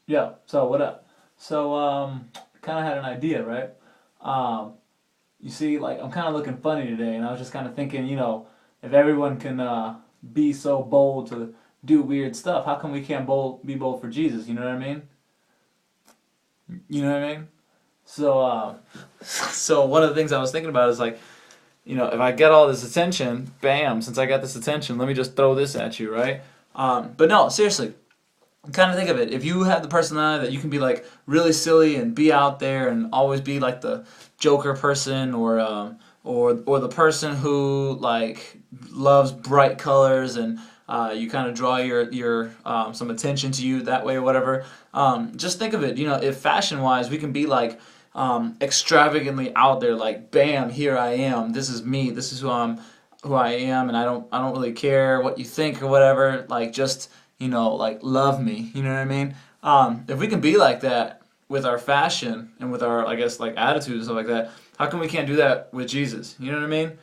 Yeah, so what up? So, kind of had an idea, right? Um, you see, like, I'm kind of looking funny today, and I was just kind of thinking, if everyone can be so bold to do weird stuff, how come we can't be bold for Jesus? You know what I mean? You know what I mean? So, so one of the things I was thinking about is like, if I get all this attention, bam, since I got this attention, let me just throw this at you, right? But no, seriously, kind of think of it. If you have the personality that you can be like really silly and be out there and always be like the Joker person or the person who like loves bright colors and you kind of draw your some attention to you that way or whatever. Just think of it. If fashion wise we can be like extravagantly out there, like bam, here I am. This is me. This is who I am, and I don't really care what you think or whatever. Like just like love me. You know what I mean? If we can be like that with our fashion and with our, I guess, like attitude and stuff like that, how come we can't do that with Jesus? You know what I mean?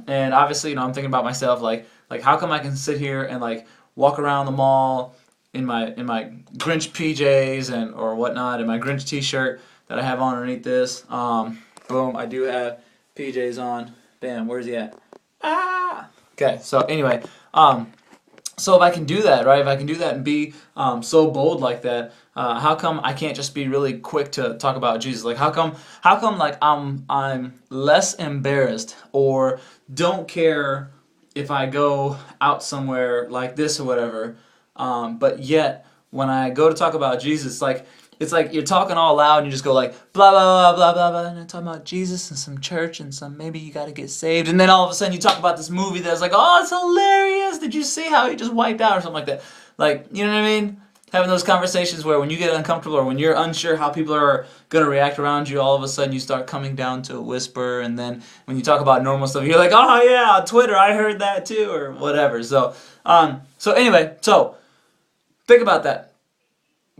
And obviously, I'm thinking about myself, like how come I can sit here and like walk around the mall in my Grinch PJs and or whatnot, in my Grinch T-shirt that I have on underneath this. Boom, I do have PJs on. Bam, where's he at? Ah. Okay, so anyway, so if I can do that, right? If I can do that and be so bold like that, how come I can't just be really quick to talk about Jesus? Like how come like I'm less embarrassed or don't care if I go out somewhere like this or whatever, but yet when I go to talk about Jesus, like it's like you're talking all loud and you just go like blah blah blah blah blah blah and you're talking about Jesus and some church and some maybe you got to get saved and then all of a sudden you talk about this movie that's like, oh, it's hilarious, did you see how he just wiped out or something like that, like, you know what I mean, having those conversations where when you get uncomfortable or when you're unsure how people are going to react around you, all of a sudden you start coming down to a whisper, and then when you talk about normal stuff you're like, oh yeah, on Twitter I heard that too or whatever. So anyway, so think about that.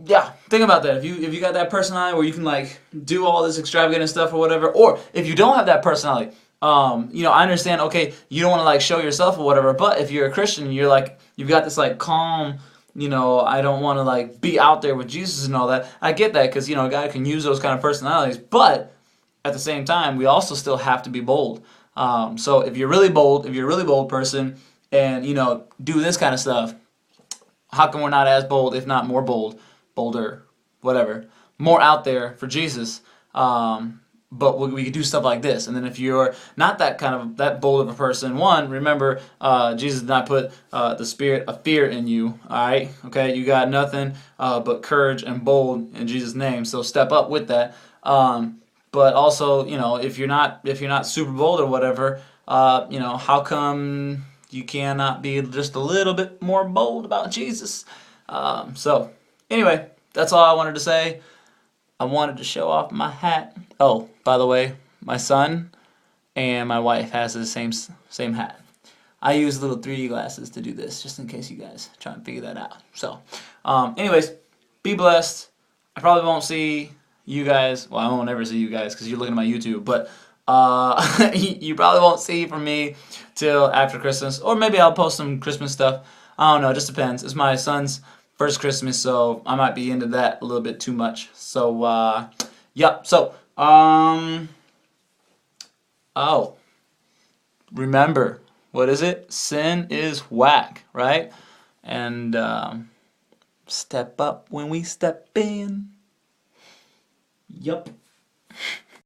Yeah, think about that. If you got that personality where you can like do all this extravagant stuff or whatever, or if you don't have that personality, I understand. Okay, you don't want to like show yourself or whatever, but if you're a Christian, you're like you've got this like calm. I don't want to like be out there with Jesus and all that. I get that because a guy can use those kind of personalities, but at the same time, we also still have to be bold. So if you're really bold, if you're a really bold person, and do this kind of stuff, how come we're not as bold, if not more bold, bolder, whatever, more out there for Jesus? But we could do stuff like this. And then if you're not that bold of a person, one, remember, Jesus did not put the spirit of fear in you. All right, okay, you got nothing but courage and bold in Jesus' name. So step up with that. But also, if you're not super bold or whatever, how come you cannot be just a little bit more bold about Jesus? So anyway, that's all I wanted to say. I wanted to show off my hat. Oh, by the way, my son and my wife has the same hat. I use little 3D glasses to do this, just in case you guys try and figure that out. So, anyways, be blessed. I probably won't see you guys. Well, I won't ever see you guys because you're looking at my YouTube. But you probably won't see from me till after Christmas, or maybe I'll post some Christmas stuff. I don't know. It just depends. It's my son's first Christmas, so I might be into that a little bit too much. So, yep. So, oh, remember, what is it? Sin is whack, right? And step up when we step in. Yup.